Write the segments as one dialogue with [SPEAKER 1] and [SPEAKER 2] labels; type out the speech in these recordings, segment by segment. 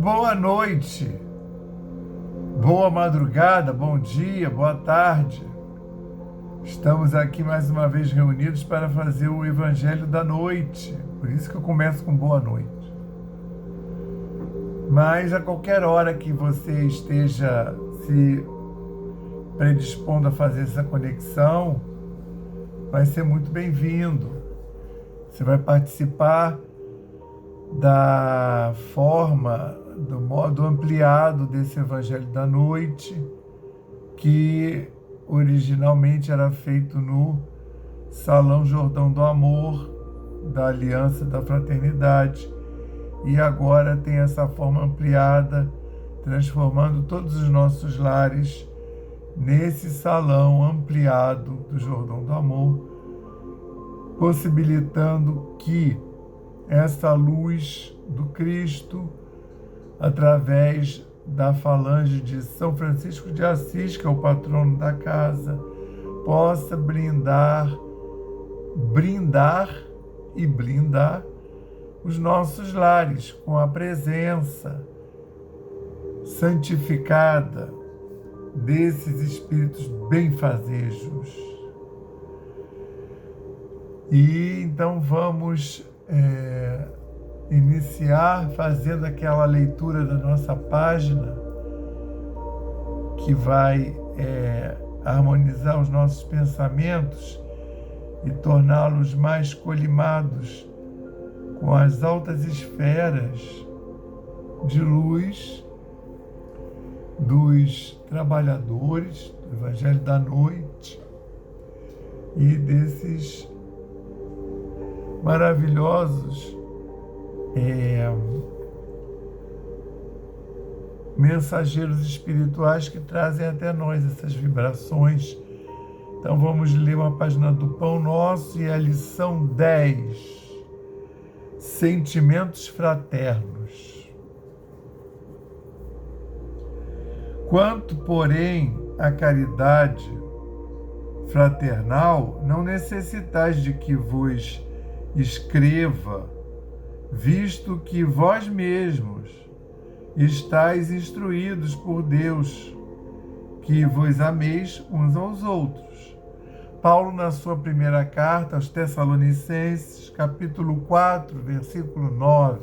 [SPEAKER 1] boa noite, boa madrugada, bom dia, boa tarde. Estamos aqui mais uma vez reunidos para fazer o Evangelho da Noite. Por isso que eu começo com boa noite. Mas a qualquer hora que você esteja se predispondo a fazer essa conexão, vai ser muito bem-vindo. Você vai participar da forma, do modo ampliado desse Evangelho da Noite, que originalmente era feito no Salão Jordão do Amor, da Aliança da Fraternidade, e agora tem essa forma ampliada, transformando todos os nossos lares nesse salão ampliado do Jordão do Amor, possibilitando que essa luz do Cristo, através da falange de São Francisco de Assis, que é o patrono da casa, possa brindar e blindar os nossos lares com a presença santificada desses espíritos benfazejos. E então vamos iniciar fazendo aquela leitura da nossa página que vai harmonizar os nossos pensamentos e torná-los mais colimados com as altas esferas de luz dos trabalhadores do Evangelho da Noite e desses maravilhosos mensageiros espirituais que trazem até nós essas vibrações. Então vamos ler uma página do Pão Nosso e a lição 10, Sentimentos Fraternos. Quanto, porém, à caridade fraternal, não necessitais de que vos escreva, visto que vós mesmos estáis instruídos por Deus, que vos ameis uns aos outros. Paulo, na sua primeira carta aos Tessalonicenses, capítulo 4, versículo 9.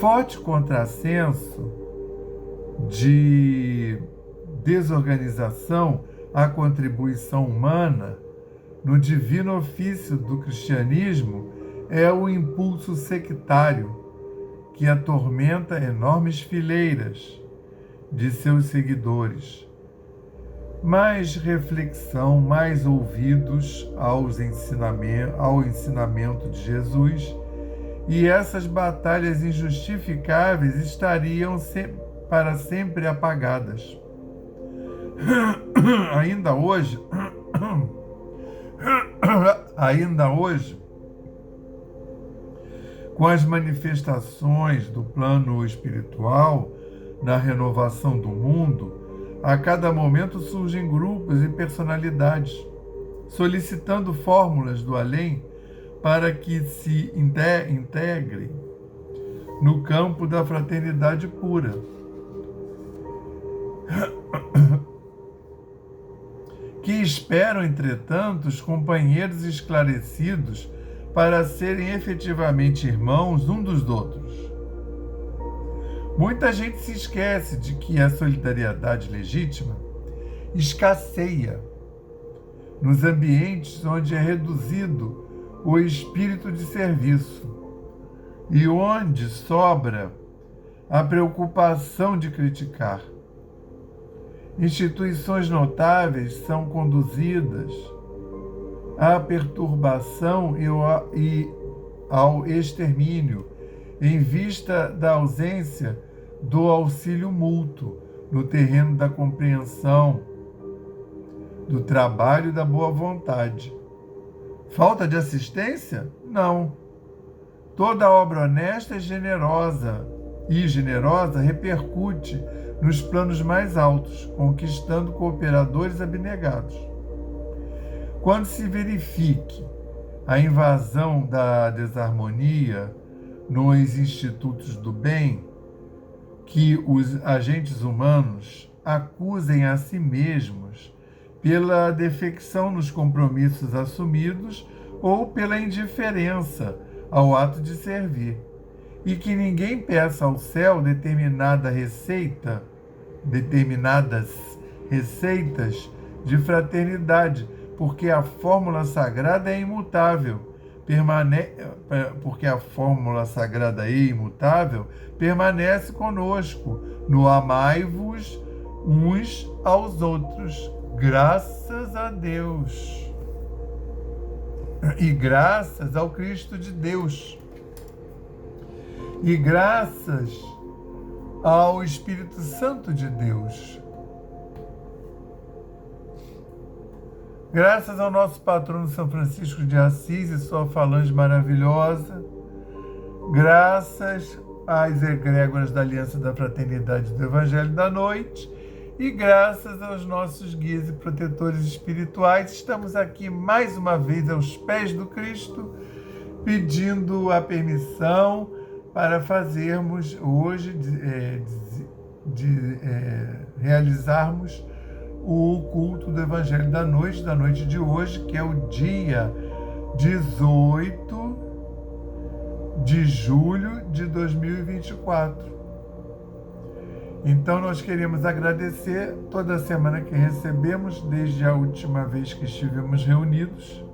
[SPEAKER 1] Forte contrassenso de desorganização à contribuição humana no divino ofício do cristianismo é o impulso sectário que atormenta enormes fileiras de seus seguidores. Mais reflexão, mais ouvidos ao ensinamento de Jesus, e essas batalhas injustificáveis estariam para sempre apagadas. Ainda hoje, com as manifestações do plano espiritual na renovação do mundo, a cada momento surgem grupos e personalidades solicitando fórmulas do além para que se integrem no campo da fraternidade pura. Que esperam, entretanto, os companheiros esclarecidos para serem efetivamente irmãos um dos outros. Muita gente se esquece de que a solidariedade legítima escasseia nos ambientes onde é reduzido o espírito de serviço e onde sobra a preocupação de criticar. Instituições notáveis são conduzidas à perturbação e ao extermínio, em vista da ausência do auxílio mútuo no terreno da compreensão, do trabalho e da boa vontade. Falta de assistência? Não. Toda obra honesta e generosa repercute nos planos mais altos, conquistando cooperadores abnegados. Quando se verifique a invasão da desarmonia, nos institutos do bem que os agentes humanos acusem a si mesmos pela defecção nos compromissos assumidos ou pela indiferença ao ato de servir, e que ninguém peça ao céu determinadas receitas de fraternidade, porque a fórmula sagrada é imutável, permanece conosco no amai-vos uns aos outros, graças a Deus e graças ao Cristo de Deus e graças ao Espírito Santo de Deus. Graças ao nosso patrono São Francisco de Assis e sua falange maravilhosa, graças às egrégoras da Aliança da Fraternidade do Evangelho da Noite e graças aos nossos guias e protetores espirituais, estamos aqui mais uma vez aos pés do Cristo, pedindo a permissão para fazermos hoje, realizarmos o culto do Evangelho da noite de hoje, que é o dia 18 de julho de 2024. Então nós queremos agradecer toda a semana que recebemos, desde a última vez que estivemos reunidos,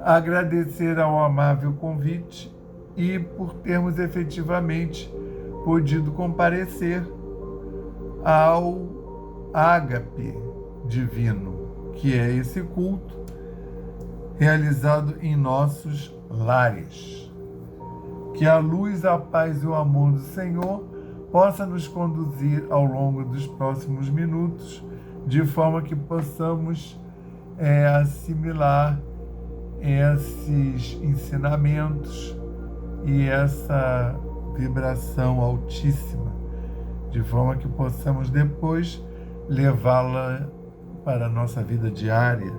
[SPEAKER 1] agradecer ao amável convite e por termos efetivamente podido comparecer ao Ágape Divino, que é esse culto realizado em nossos lares. Que a luz, a paz e o amor do Senhor possa nos conduzir ao longo dos próximos minutos, de forma que possamos assimilar esses ensinamentos e essa vibração altíssima, de forma que possamos depois levá-la para a nossa vida diária,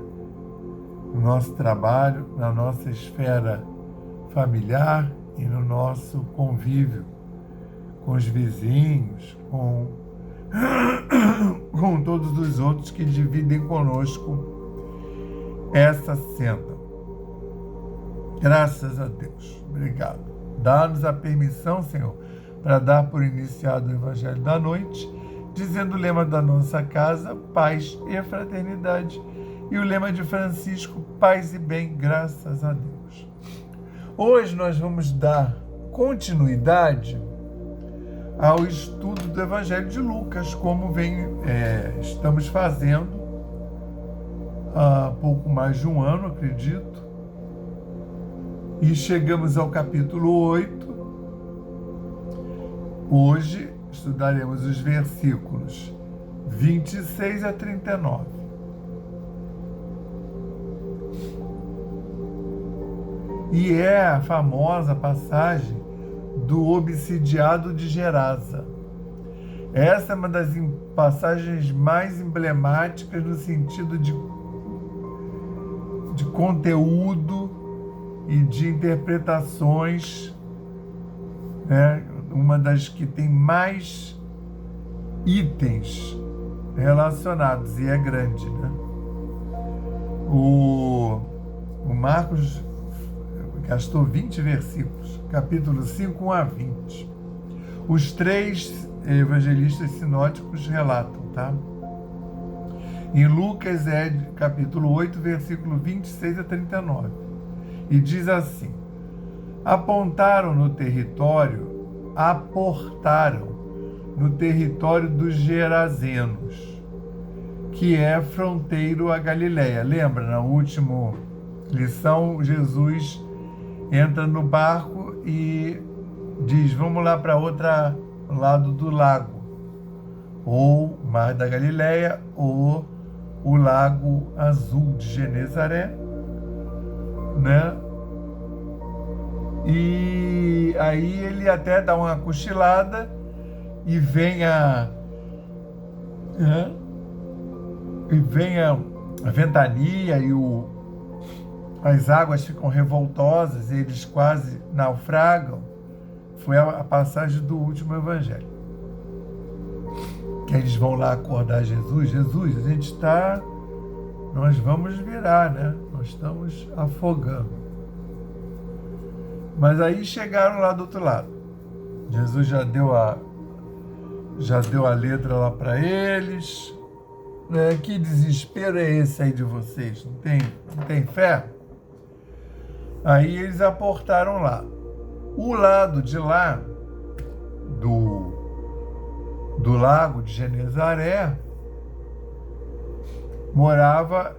[SPEAKER 1] no nosso trabalho, na nossa esfera familiar e no nosso convívio com os vizinhos, com todos os outros que dividem conosco essa senda. Graças a Deus. Obrigado. Dá-nos a permissão, Senhor, para dar por iniciado o Evangelho da Noite, dizendo o lema da nossa casa, paz e fraternidade, e o lema de Francisco, paz e bem, graças a Deus. Hoje nós vamos dar continuidade ao estudo do Evangelho de Lucas, como estamos fazendo há pouco mais de um ano, acredito, e chegamos ao capítulo 8. Hoje estudaremos os versículos 26 a 39. E é a famosa passagem do obsidiado de Gerasa. Essa é uma das passagens mais emblemáticas no sentido de conteúdo e de interpretações, né? Uma das que tem mais itens relacionados, e é grande, né? O Marcos gastou 20 versículos, capítulo 5, 1 a 20. Os três evangelistas sinóticos relatam, tá? Em Lucas capítulo 8, versículo 26 a 39. E diz assim: aportaram no território dos Gerazenos, que é fronteiro a Galileia. Lembra, na última lição, Jesus entra no barco e diz, vamos lá para outro lado do lago, ou Mar da Galileia, ou o Lago Azul de Genezaré, né? E aí ele até dá uma cochilada e vem a ventania e as águas ficam revoltosas, eles quase naufragam. foi a passagem do último evangelho. Que eles vão lá acordar Jesus. Jesus, nós vamos virar, né? Nós estamos afogando. Mas aí chegaram lá do outro lado. Jesus já deu a letra lá para eles. Que desespero é esse aí de vocês? Não tem fé? Aí eles aportaram lá. O lado de lá, do lago de Genezaré,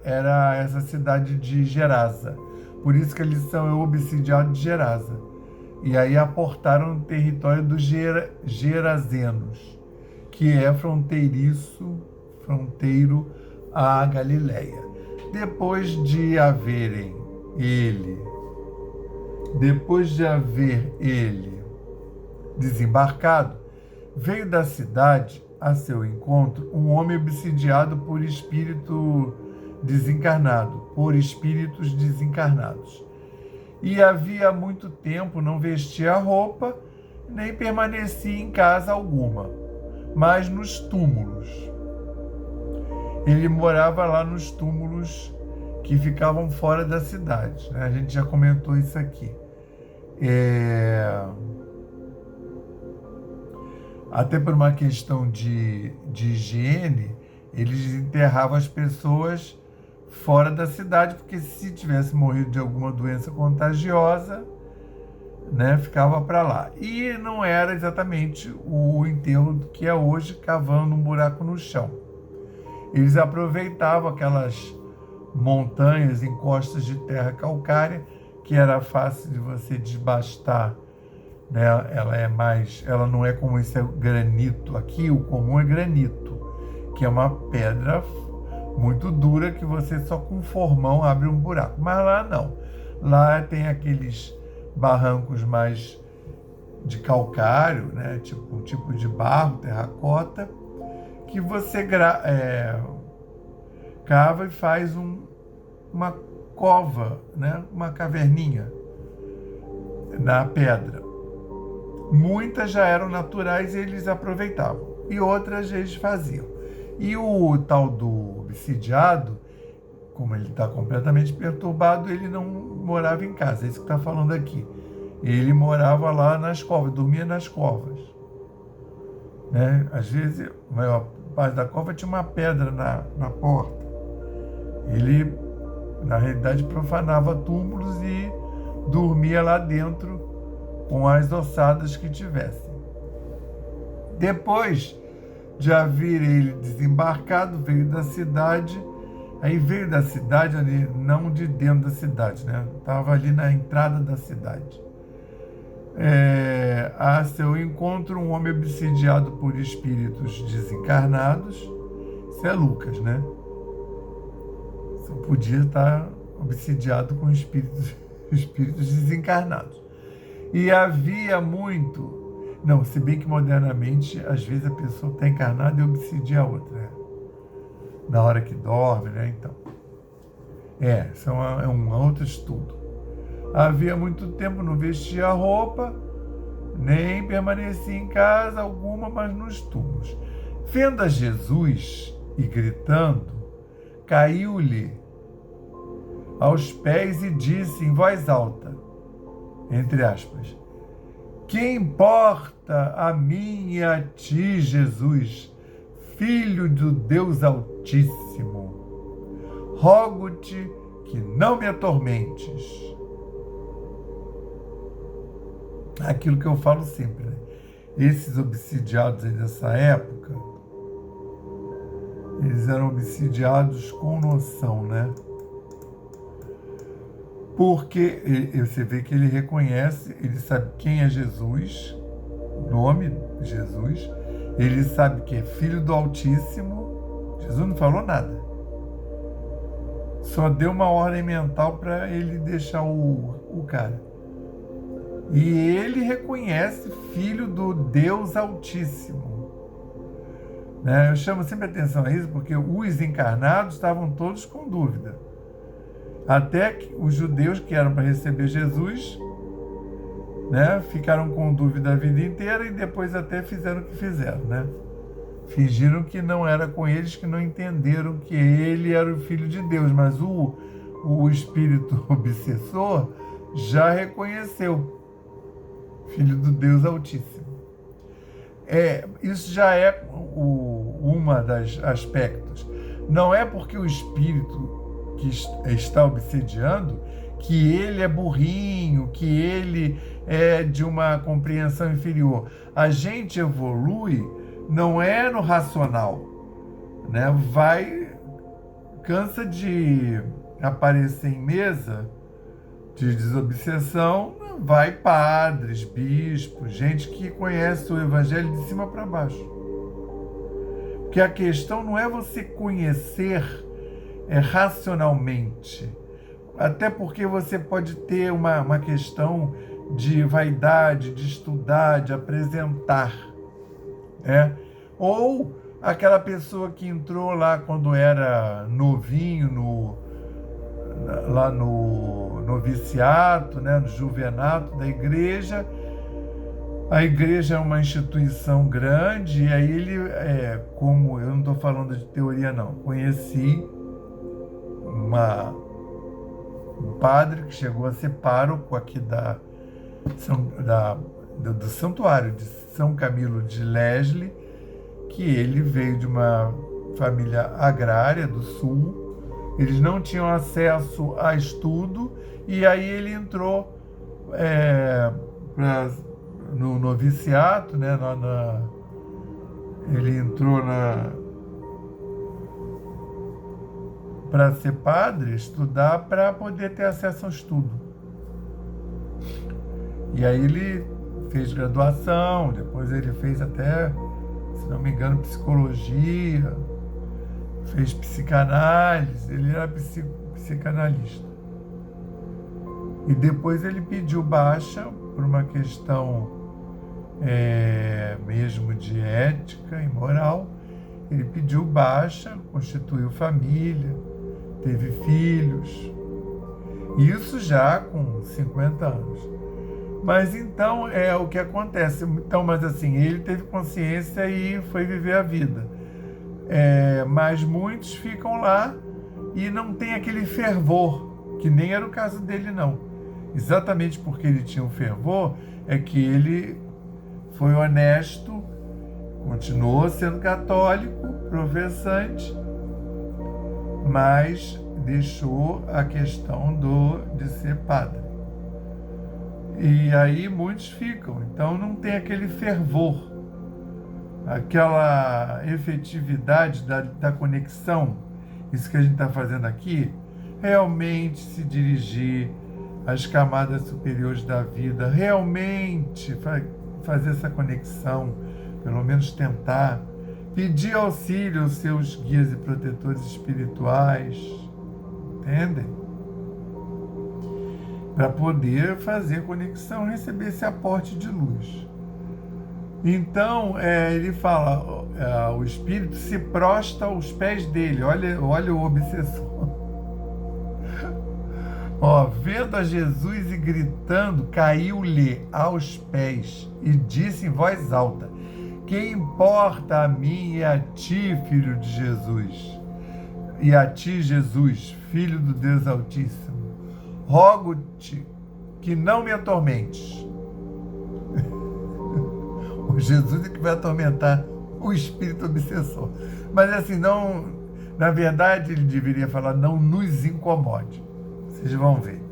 [SPEAKER 1] era essa cidade de Gerasa. Por isso que eles são obsidiados de Gerasa. E aí aportaram no território dos Gerazenos, que é fronteiro à Galileia. Depois de haver ele desembarcado, veio da cidade a seu encontro um homem obsidiado por espíritos desencarnados. E havia muito tempo não vestia roupa, nem permanecia em casa alguma, mas nos túmulos. Ele morava lá nos túmulos que ficavam fora da cidade, né? A gente já comentou isso aqui. Até por uma questão de higiene, eles enterravam as pessoas fora da cidade, porque se tivesse morrido de alguma doença contagiosa, né, ficava para lá. E não era exatamente o enterro que é hoje, cavando um buraco no chão. Eles aproveitavam aquelas montanhas, encostas de terra calcária, que era fácil de você desbastar, né? Ela não é como esse granito aqui, o comum é granito, que é uma pedra muito dura que você só com formão abre um buraco. Mas lá não. Lá tem aqueles barrancos mais de calcário, né? Um tipo de barro, terracota, que você cava e faz uma cova, né? Uma caverninha na pedra. Muitas já eram naturais e eles aproveitavam, e outras eles faziam. E o tal do obsidiado, como ele está completamente perturbado, ele não morava em casa, é isso que está falando aqui. Ele morava lá nas covas, dormia nas covas, né? Às vezes, a maior parte da cova tinha uma pedra na porta. Ele, na realidade, profanava túmulos e dormia lá dentro com as ossadas que tivessem. Depois de haver ele desembarcado, veio da cidade. Aí veio da cidade, ali, não de dentro da cidade, né? Estava ali na entrada da cidade. A seu encontro, um homem obsidiado por espíritos desencarnados. Isso é Lucas, né? Você podia estar obsidiado com espíritos desencarnados. E havia muito... Não, se bem que modernamente, às vezes a pessoa está encarnada e obsidia a outra, né? Na hora que dorme, né? Então, isso é um outro estudo. Havia muito tempo, não vestia roupa, nem permanecia em casa alguma, mas nos túmulos. Vendo a Jesus e gritando, caiu-lhe aos pés e disse em voz alta, entre aspas, que importa a mim e a ti, Jesus, Filho do Deus Altíssimo, rogo-te que não me atormentes. Aquilo que eu falo sempre, né? Esses obsidiados aí dessa época, eles eram obsidiados com noção, né? Porque você vê que ele reconhece, ele sabe quem é Jesus, o nome Jesus, ele sabe que é Filho do Altíssimo. Jesus não falou nada. Só deu uma ordem mental para ele deixar o cara. E ele reconhece Filho do Deus Altíssimo. Né? Eu chamo sempre atenção a isso, porque os encarnados estavam todos com dúvida. Até que os judeus que eram para receber Jesus né? Ficaram com dúvida a vida inteira e depois até fizeram o que fizeram, né? Fingiram que não era com eles, que não entenderam que ele era o Filho de Deus, mas o espírito obsessor já reconheceu, Filho do Deus Altíssimo. Isso já é uma das aspectos. Não é porque o espírito que está obsediando que ele é burrinho, que ele é de uma compreensão inferior. A gente evolui não é no racional, né? Cansa de aparecer em mesa de desobsessão, vai padres, bispos, gente que conhece o evangelho de cima para baixo. Porque a questão não é você conhecer racionalmente, até porque você pode ter uma questão de vaidade, de estudar, de apresentar, né? Ou aquela pessoa que entrou lá quando era novinho, lá no noviciato, né, no juvenato da igreja. A igreja é uma instituição grande, e aí ele, como eu não estou falando de teoria não, conheci um padre que chegou a ser pároco aqui do santuário de São Camilo de Leslie, que ele veio de uma família agrária do sul, eles não tinham acesso a estudo, e aí ele entrou no noviciato, né, ele entrou para ser padre, estudar para poder ter acesso ao estudo. E aí ele fez graduação, depois ele fez até, se não me engano, psicologia, fez psicanálise, ele era psicanalista. E depois ele pediu baixa por uma questão mesmo de ética e moral. Ele pediu baixa, constituiu família, teve filhos, isso já com 50 anos. Mas então é o que acontece. Então, mas assim, ele teve consciência e foi viver a vida. Mas muitos ficam lá e não tem aquele fervor, que nem era o caso dele, não. Exatamente porque ele tinha um fervor, é que ele foi honesto, continuou sendo católico, professante, mas deixou a questão de ser padre. E aí muitos ficam, então não tem aquele fervor, aquela efetividade da conexão, isso que a gente está fazendo aqui, realmente se dirigir às camadas superiores da vida, realmente fazer essa conexão, pelo menos tentar, pedir auxílio aos seus guias e protetores espirituais, entendem? Para poder fazer conexão, receber esse aporte de luz. Então, ele fala, o espírito se prostra aos pés dele, olha o obsessor. Vendo a Jesus e gritando, caiu-lhe aos pés e disse em voz alta: que importa a mim e a ti, filho de Jesus? E a ti, Jesus, filho do Deus Altíssimo, rogo-te que não me atormentes. O Jesus é que vai atormentar o espírito obsessor. Mas assim, não, na verdade, ele deveria falar: não nos incomode. Vocês vão ver.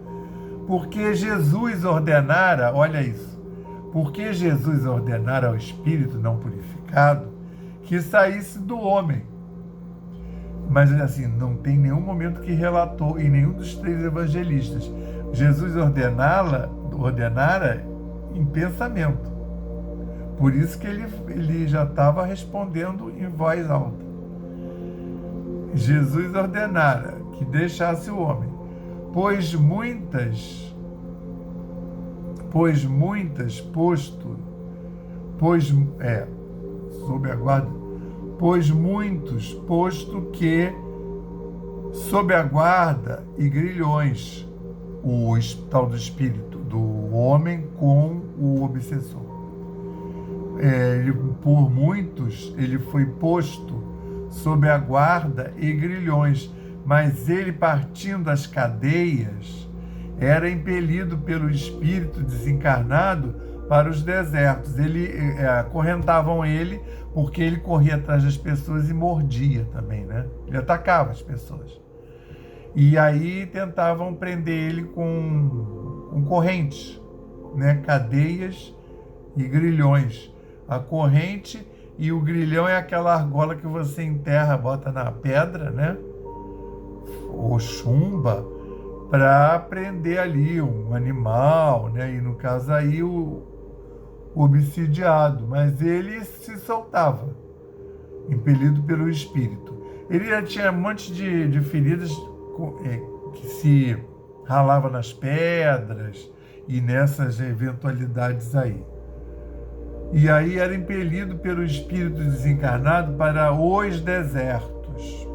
[SPEAKER 1] Porque Jesus ordenara, olha isso, porque Jesus ordenara ao espírito não purificado que saísse do homem. Mas assim, não tem nenhum momento que relatou em nenhum dos três evangelistas. Jesus ordenara em pensamento. Por isso que ele já estava respondendo em voz alta. Jesus ordenara que deixasse o homem, pois muitos, posto que sob a guarda e grilhões tal do espírito do homem com o obsessor. Por muitos, ele foi posto sob a guarda e grilhões, mas ele, partindo das cadeias, era impelido pelo espírito desencarnado para os desertos. Acorrentavam ele porque ele corria atrás das pessoas e mordia também, né? Ele atacava as pessoas. E aí tentavam prender ele com correntes, né? Cadeias e grilhões. A corrente e o grilhão é aquela argola que você enterra, bota na pedra, né? Ou chumba, para prender ali um animal, né? E no caso aí o obsidiado. Mas ele se soltava, impelido pelo espírito. Ele já tinha um monte de feridas que se ralava nas pedras e nessas eventualidades aí. E aí era impelido pelo espírito desencarnado para os desertos.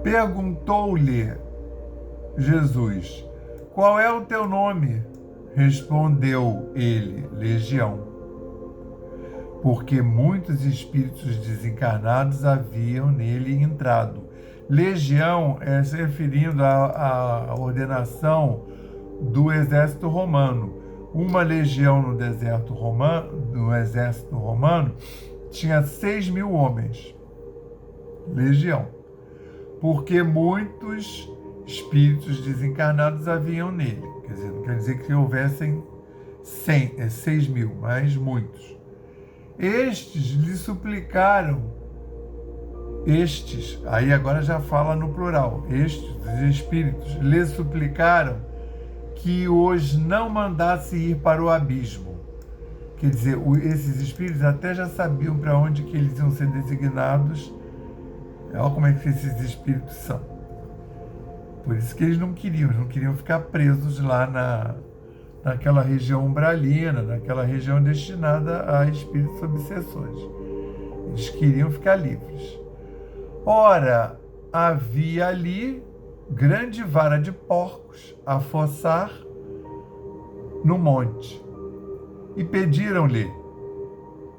[SPEAKER 1] Perguntou-lhe Jesus: qual é o teu nome? Respondeu ele: Legião, porque muitos espíritos desencarnados haviam nele entrado. Legião é se referindo à ordenação do exército romano. Uma legião no exército romano tinha 6.000 homens. Legião. Porque muitos espíritos desencarnados haviam nele. Quer dizer, não quer dizer que houvessem 6.000, mas muitos. Estes lhe suplicaram, aí agora já fala no plural, estes, os espíritos, lhe suplicaram que os não mandasse ir para o abismo. Quer dizer, esses espíritos até já sabiam para onde que eles iam ser designados. Olha como é que esses espíritos são. Por isso que eles não queriam ficar presos lá naquela região umbralina, naquela região destinada a espíritos obsessores. Eles queriam ficar livres. Ora, havia ali grande vara de porcos a fossar no monte, e pediram-lhe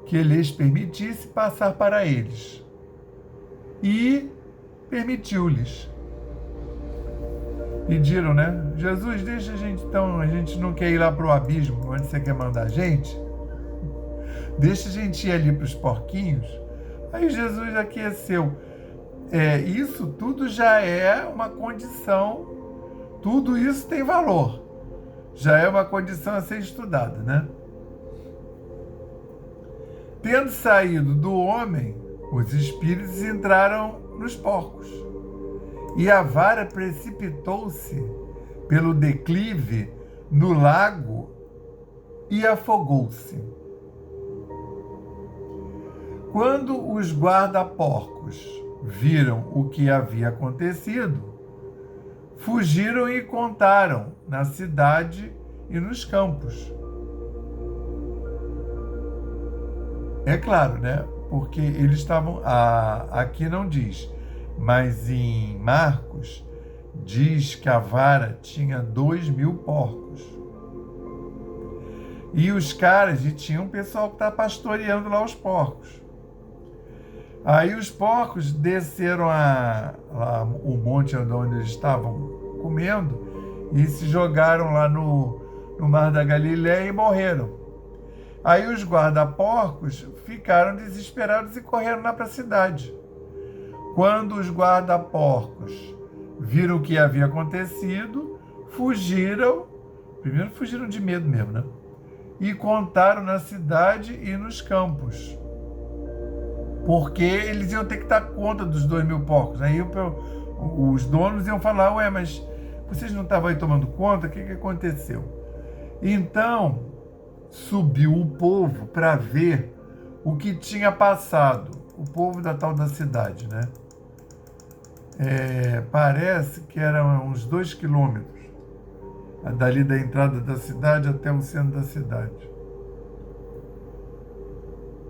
[SPEAKER 1] que lhes permitisse passar para eles. E permitiu-lhes. Pediram, né? Jesus, deixa a gente então, a gente não quer ir lá para o abismo, onde você quer mandar a gente. Deixa a gente ir ali para os porquinhos. Aí Jesus aqueceu. Isso tudo já é uma condição, tudo isso tem valor. Já é uma condição a ser estudada, né? Tendo saído do homem, os espíritos entraram nos porcos. E a vara precipitou-se pelo declive no lago e afogou-se. Quando os guarda-porcos viram o que havia acontecido, fugiram e contaram na cidade e nos campos. É claro, né? Porque eles estavam... aqui não diz, mas em Marcos diz que a vara tinha 2.000 porcos. E os caras, e tinha um pessoal que estava pastoreando lá os porcos. Aí os porcos desceram o monte onde eles estavam comendo e se jogaram lá no Mar da Galileia e morreram. Aí os guarda-porcos ficaram desesperados e correram lá para a cidade. Quando os guarda-porcos viram o que havia acontecido, fugiram, primeiro fugiram de medo mesmo, né? E contaram na cidade e nos campos. Porque eles iam ter que dar conta dos 2.000 porcos. Aí os donos iam falar, ué, mas vocês não estavam aí tomando conta? O que aconteceu? Então, subiu o povo para ver o que tinha passado. O povo da tal da cidade, né? Parece que eram uns 2 quilômetros. Dali da entrada da cidade até o centro da cidade.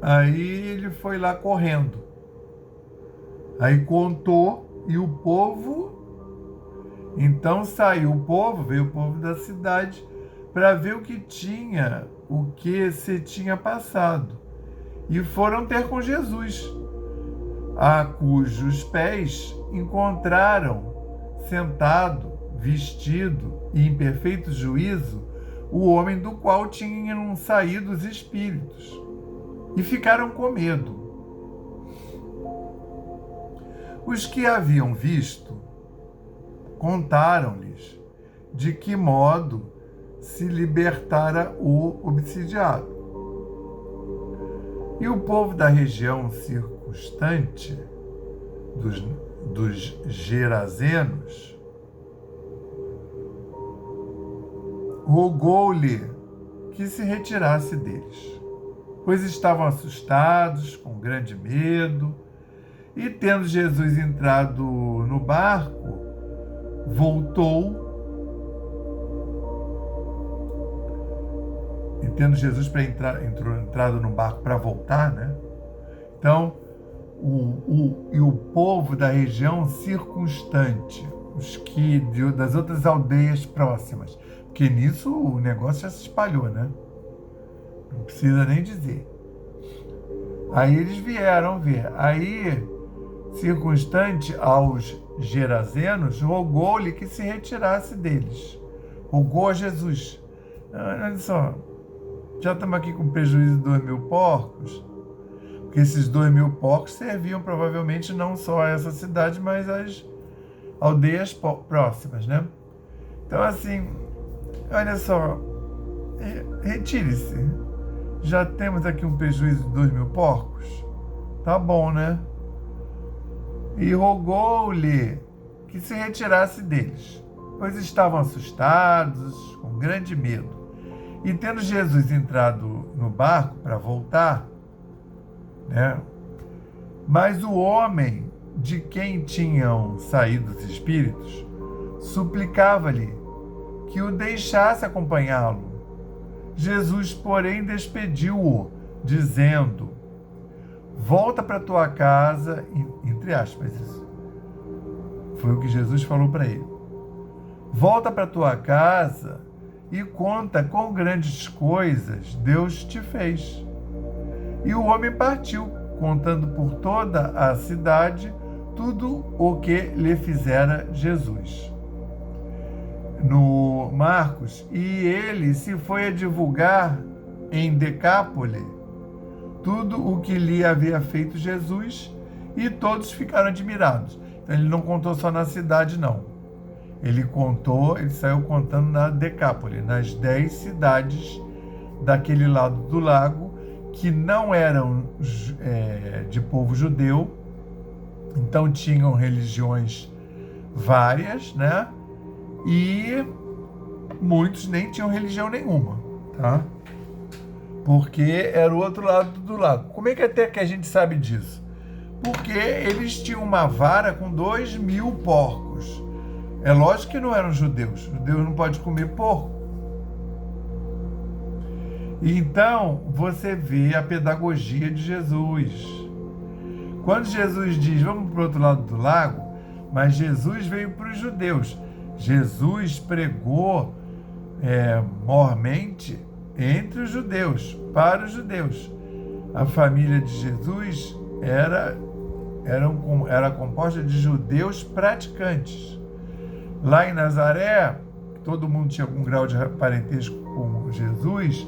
[SPEAKER 1] Aí ele foi lá correndo. Aí contou, e o povo Então saiu o povo, veio o povo da cidade para ver o que se tinha passado. E foram ter com Jesus, a cujos pés encontraram sentado, vestido e em perfeito juízo, o homem do qual tinham saído os espíritos. E ficaram com medo. Os que haviam visto contaram-lhes de que modo se libertara o obsidiado. E o povo da região circunstante, dos Gerazenos, rogou-lhe que se retirasse deles, pois estavam assustados, com grande medo. E tendo Jesus entrado no barco, voltou. E tendo Jesus entrado no barco para voltar, né? Então, o povo da região circunstante, das outras aldeias próximas, porque nisso o negócio já se espalhou, né? Não precisa nem dizer. Aí eles vieram ver. Aí, circunstante aos Gerazenos, rogou-lhe que se retirasse deles. Rogou a Jesus. Olha só, já estamos aqui com prejuízo de 2.000 porcos, porque esses 2.000 porcos serviam provavelmente não só a essa cidade, mas às aldeias próximas, né? Então, assim, olha só, retire-se. Já temos aqui um prejuízo de 2.000 porcos. Tá bom, né? E rogou-lhe que se retirasse deles, pois estavam assustados, com grande medo. E tendo Jesus entrado no barco para voltar, né? Mas o homem de quem tinham saído os espíritos suplicava-lhe que o deixasse acompanhá-lo. Jesus, porém, despediu-o, dizendo: volta para tua casa, entre aspas, isso foi o que Jesus falou para ele. Volta para tua casa e conta quão grandes coisas Deus te fez. E o homem partiu, contando por toda a cidade tudo o que lhe fizera Jesus. No Marcos, e ele se foi a divulgar em Decápole tudo o que lhe havia feito Jesus, e todos ficaram admirados. Então ele não contou só na cidade, não. Ele saiu contando na Decápole, nas 10 cidades daquele lado do lago, que não eram de povo judeu, então tinham religiões várias, né? E muitos nem tinham religião nenhuma, tá? Porque era o outro lado do lago. Como é que até que a gente sabe disso? Porque eles tinham uma vara com 2.000 porcos. É lógico que não eram judeus. Judeus não podem comer porco. Então, você vê a pedagogia de Jesus. Quando Jesus diz, vamos para o outro lado do lago, mas Jesus veio para os judeus. Jesus pregou mormente entre os judeus, para os judeus. A família de Jesus era composta de judeus praticantes. Lá em Nazaré, todo mundo tinha algum grau de parentesco com Jesus,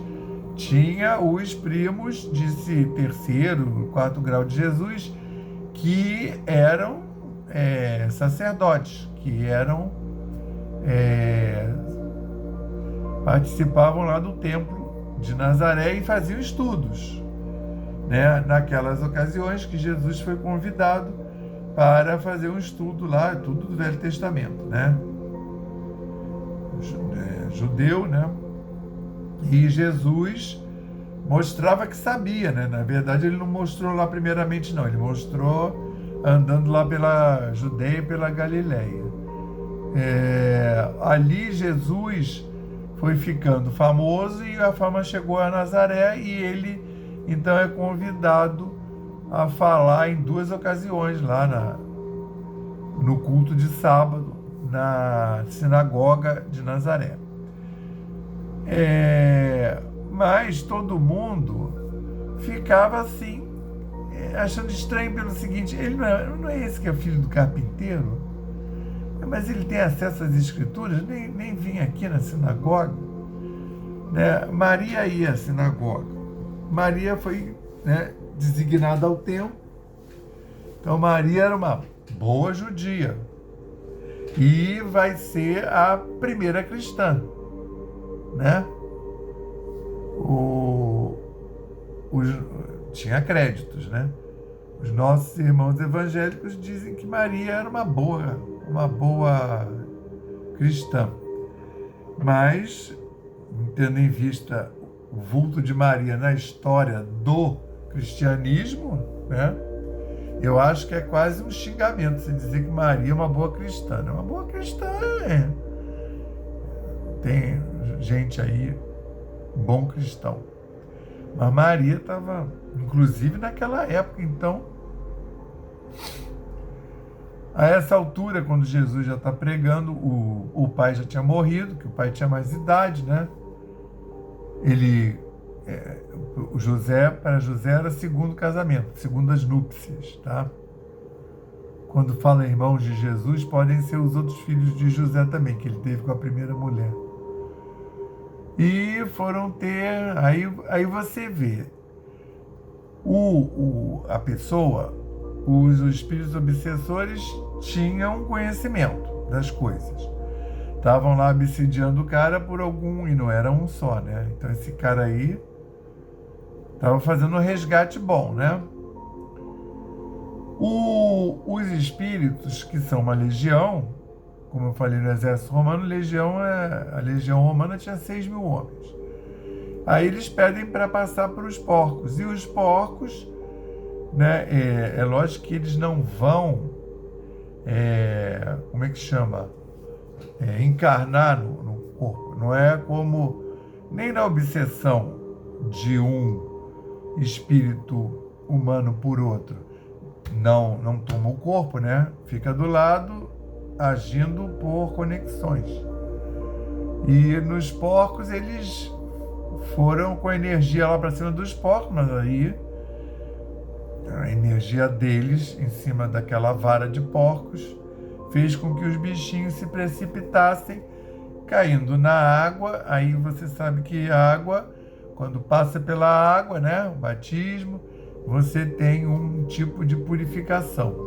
[SPEAKER 1] tinha os primos de terceiro, quarto grau de Jesus, que eram sacerdotes, que participavam lá do templo de Nazaré e faziam estudos, né? Naquelas ocasiões que Jesus foi convidado para fazer um estudo lá, tudo do Velho Testamento, né? Judeu, né? E Jesus mostrava que sabia, né? Na verdade, ele não mostrou lá primeiramente, não. Ele mostrou andando lá pela Judeia e pela Galileia. Ali Jesus foi ficando famoso e a fama chegou a Nazaré, e ele então é convidado a falar em 2 ocasiões lá no culto de sábado, na sinagoga de Nazaré. Mas todo mundo ficava assim, achando estranho pelo seguinte: ele não é esse que é filho do carpinteiro? Mas ele tem acesso às escrituras, nem vinha aqui na sinagoga. Né? Maria ia à sinagoga. Maria foi, né, designada ao templo. Então Maria era uma boa judia e vai ser a primeira cristã, né? Tinha créditos, né? Os nossos irmãos evangélicos dizem que Maria era uma boa cristã. Mas, tendo em vista o vulto de Maria na história do cristianismo, né? Eu acho que é quase um xingamento você dizer que Maria é uma boa cristã. Uma boa cristã tem gente aí, bom cristão. Mas Maria estava, inclusive naquela época, então, a essa altura, quando Jesus já está pregando, o pai já tinha morrido, que o pai tinha mais idade, né? Para José era segundo casamento, segundas núpcias, tá? Quando fala irmãos de Jesus, podem ser os outros filhos de José também, que ele teve com a primeira mulher. E foram ter, aí você vê, a pessoa, os espíritos obsessores tinham conhecimento das coisas. Estavam lá obsidiando o cara por algum, e não era um só, né? Então esse cara aí estava fazendo um resgate bom, né? Os espíritos, que são uma legião, como eu falei no exército romano, a legião romana tinha 6.000 homens. Aí eles pedem para passar para os porcos. E os porcos, né, é lógico que eles não vão, como é que chama? Encarnar no corpo. Não é como, nem na obsessão de um espírito humano por outro. Não toma o corpo, né? Fica do lado, agindo por conexões. E nos porcos, eles foram com a energia lá para cima dos porcos, mas aí a energia deles em cima daquela vara de porcos fez com que os bichinhos se precipitassem, caindo na água. Aí você sabe que a água, quando passa pela água, né, o batismo, você tem um tipo de purificação.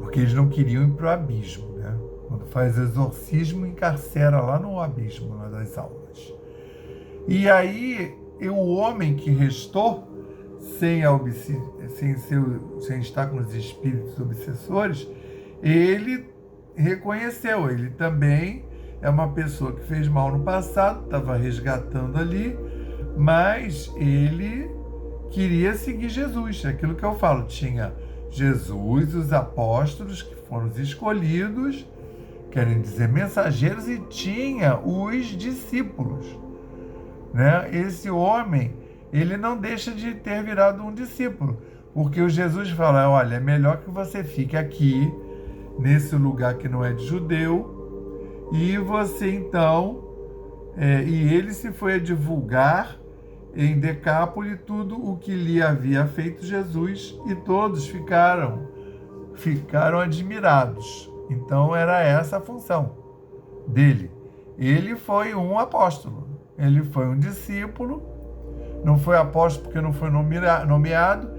[SPEAKER 1] Porque eles não queriam ir para o abismo, né? Quando faz exorcismo, encarcera lá no abismo, lá das almas. E aí, o homem que restou, sem estar com os espíritos obsessores, ele reconheceu, ele também é uma pessoa que fez mal no passado, estava resgatando ali, mas ele queria seguir Jesus. Aquilo que eu falo, tinha Jesus, os apóstolos, que foram os escolhidos, querem dizer mensageiros, e tinha os discípulos, né? Esse homem, ele não deixa de ter virado um discípulo, porque o Jesus fala: olha, é melhor que você fique aqui, nesse lugar que não é de judeu, e você então, e ele se foi a divulgar em Decápole tudo o que lhe havia feito Jesus, e todos ficaram admirados. Então era essa a função dele. Ele foi um apóstolo, ele foi um discípulo, não foi apóstolo porque não foi nomeado,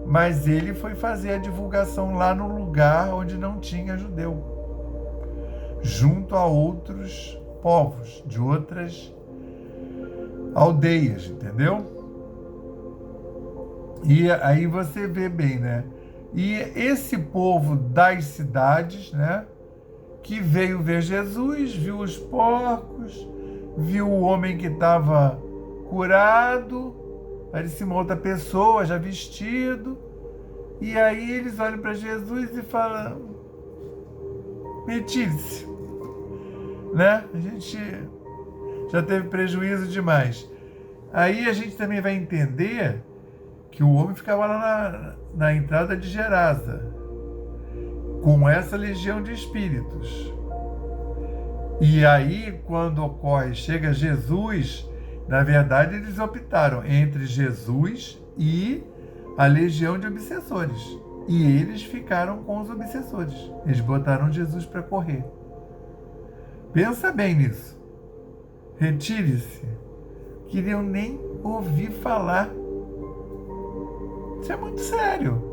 [SPEAKER 1] mas ele foi fazer a divulgação lá no lugar onde não tinha judeu, junto a outros povos, de outras aldeias, entendeu? E aí você vê bem, né? E esse povo das cidades, né, que veio ver Jesus, viu os porcos, viu o homem que estava curado, parecia uma outra pessoa, já vestido, e aí eles olham para Jesus e falam: retire-se, né? A gente já teve prejuízo demais. Aí a gente também vai entender que o homem ficava lá na entrada de Gerasa, com essa legião de espíritos. E aí, quando chega Jesus, na verdade eles optaram entre Jesus e a legião de obsessores. E eles ficaram com os obsessores. Eles botaram Jesus para correr. Pensa bem nisso. Retire-se. Queriam nem ouvir falar. Isso é muito sério.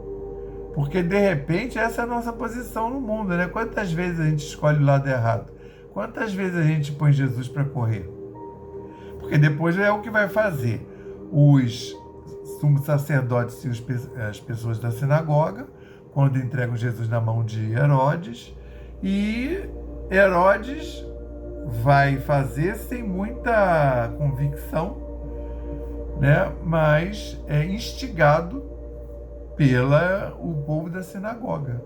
[SPEAKER 1] Porque, de repente, essa é a nossa posição no mundo, né? Quantas vezes a gente escolhe o lado errado? Quantas vezes a gente põe Jesus para correr? Porque depois é o que vai fazer os sumos sacerdotes e as pessoas da sinagoga, quando entregam Jesus na mão de Herodes, e Herodes vai fazer sem muita convicção, né? Mas é instigado pelo povo da sinagoga.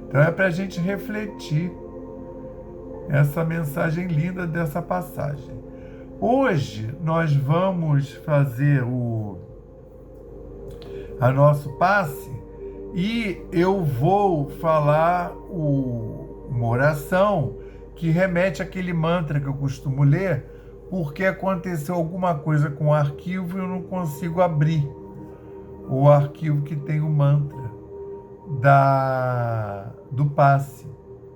[SPEAKER 1] Então é para a gente refletir essa mensagem linda dessa passagem. Hoje nós vamos fazer a nosso passe e eu vou falar uma oração que remete àquele mantra que eu costumo ler, porque aconteceu alguma coisa com o arquivo e eu não consigo abrir o arquivo que tem o mantra do passe,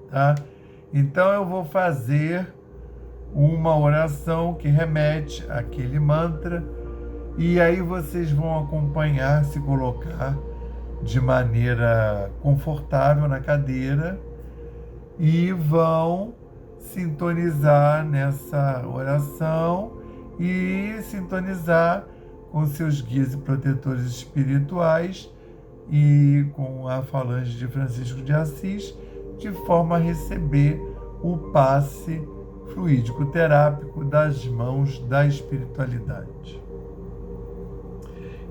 [SPEAKER 1] tá? Então eu vou fazer uma oração que remete àquele mantra e aí vocês vão acompanhar, se colocar de maneira confortável na cadeira e vão sintonizar nessa oração e sintonizar com seus guias e protetores espirituais e com a falange de Francisco de Assis, de forma a receber o passe fluídico terápico das mãos da espiritualidade.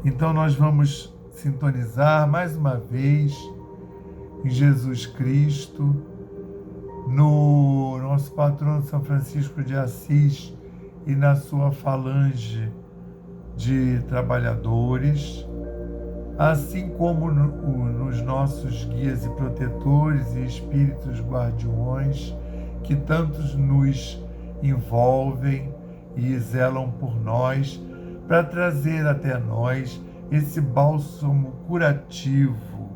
[SPEAKER 1] Então nós vamos sintonizar mais uma vez em Jesus Cristo, no nosso patrono São Francisco de Assis e na sua falange de trabalhadores, assim como nos nossos guias e protetores e espíritos guardiões que tantos nos envolvem e zelam por nós para trazer até nós esse bálsamo curativo,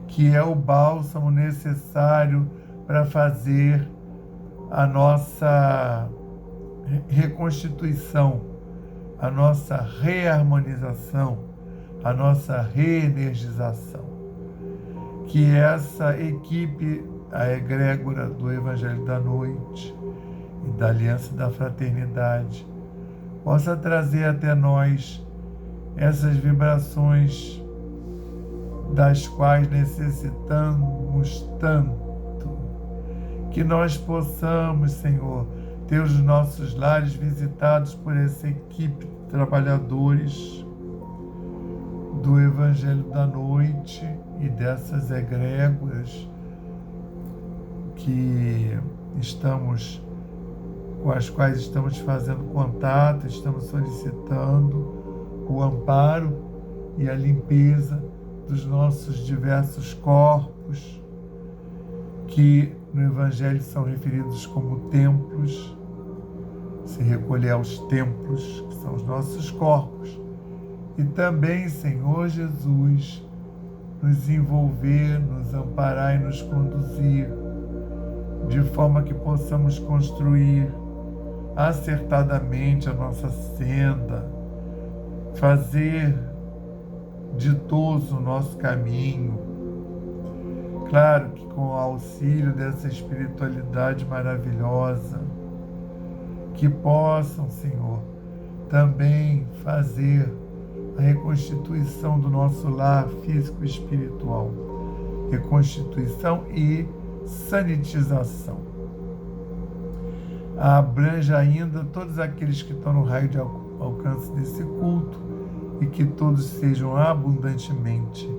[SPEAKER 1] que é o bálsamo necessário para fazer a nossa reconstituição, a nossa reharmonização, a nossa reenergização. Que essa equipe, a egrégora do Evangelho da Noite e da Aliança da Fraternidade, possa trazer até nós essas vibrações das quais necessitamos tanto. Que nós possamos, Senhor, ter os nossos lares visitados por essa equipe de trabalhadores do Evangelho da Noite e dessas egrégoras com as quais estamos fazendo contato, estamos solicitando o amparo e a limpeza dos nossos diversos corpos, que no Evangelho são referidos como templos, se recolher aos templos, que são os nossos corpos, e também, Senhor Jesus, nos envolver, nos amparar e nos conduzir, de forma que possamos construir acertadamente a nossa senda, fazer ditoso o nosso caminho. Claro que com o auxílio dessa espiritualidade maravilhosa, que possam, Senhor, também fazer a reconstituição do nosso lar físico e espiritual, reconstituição e sanitização. Abranja ainda todos aqueles que estão no raio de alcance desse culto e que todos sejam abundantemente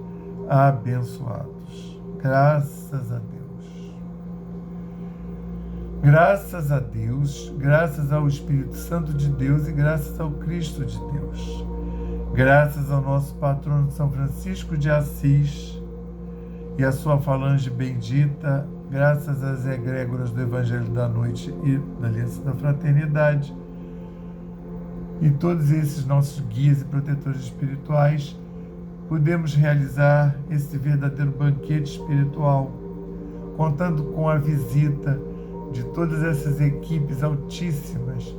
[SPEAKER 1] abençoados. Graças a Deus. Graças a Deus, graças ao Espírito Santo de Deus e graças ao Cristo de Deus. Graças ao nosso patrono São Francisco de Assis e a sua falange bendita, graças às egrégoras do Evangelho da Noite e da Aliança da Fraternidade, e todos esses nossos guias e protetores espirituais, podemos realizar esse verdadeiro banquete espiritual, contando com a visita de todas essas equipes altíssimas,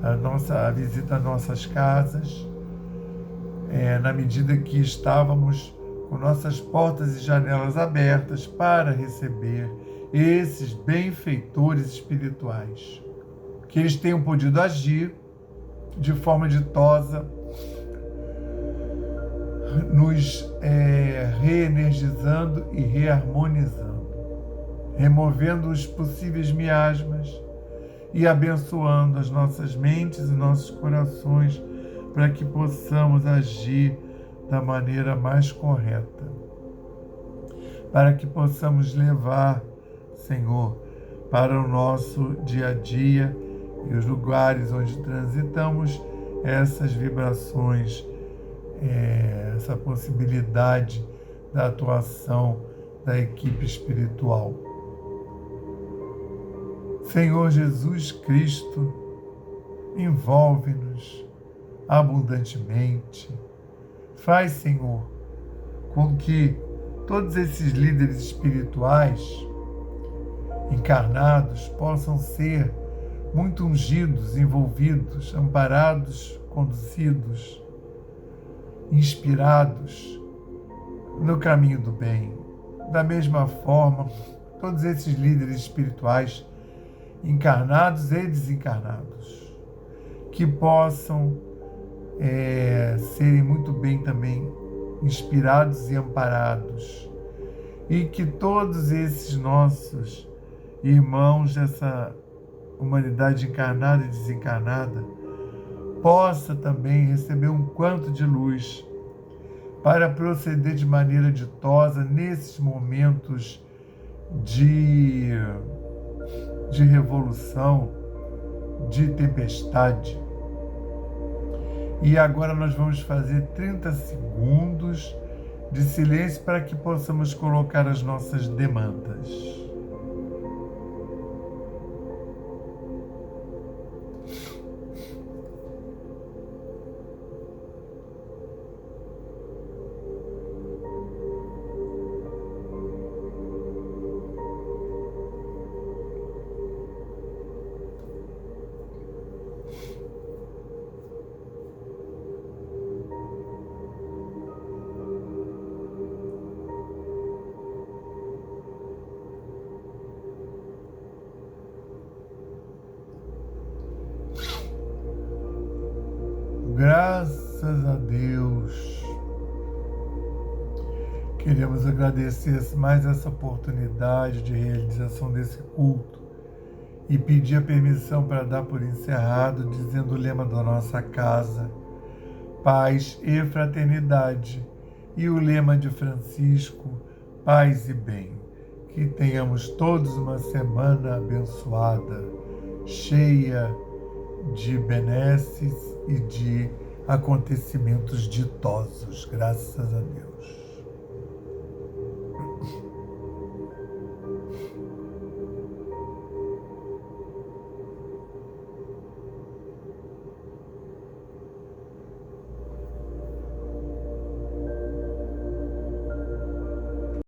[SPEAKER 1] a visita às nossas casas, na medida que estávamos com nossas portas e janelas abertas para receber esses benfeitores espirituais, que eles tenham podido agir de forma ditosa, nos reenergizando e reharmonizando, removendo os possíveis miasmas e abençoando as nossas mentes e nossos corações para que possamos agir da maneira mais correta, para que possamos levar, Senhor, para o nosso dia a dia e os lugares onde transitamos essas vibrações, essa possibilidade da atuação da equipe espiritual. Senhor Jesus Cristo, envolve-nos abundantemente. Faz, Senhor, com que todos esses líderes espirituais encarnados possam ser muito ungidos, envolvidos, amparados, conduzidos, inspirados no caminho do bem. Da mesma forma, todos esses líderes espirituais, encarnados e desencarnados, que possam serem muito bem também inspirados e amparados, e que todos esses nossos irmãos dessa humanidade encarnada e desencarnada possa também receber um quanto de luz para proceder de maneira ditosa nesses momentos de revolução, de tempestade. E agora nós vamos fazer 30 segundos de silêncio para que possamos colocar as nossas demandas. Graças a Deus, queremos agradecer mais essa oportunidade de realização desse culto e pedir a permissão para dar por encerrado, dizendo o lema da nossa casa: paz e fraternidade, e o lema de Francisco: paz e bem. Que tenhamos todos uma semana abençoada, cheia de benesses e de acontecimentos ditosos, graças a Deus.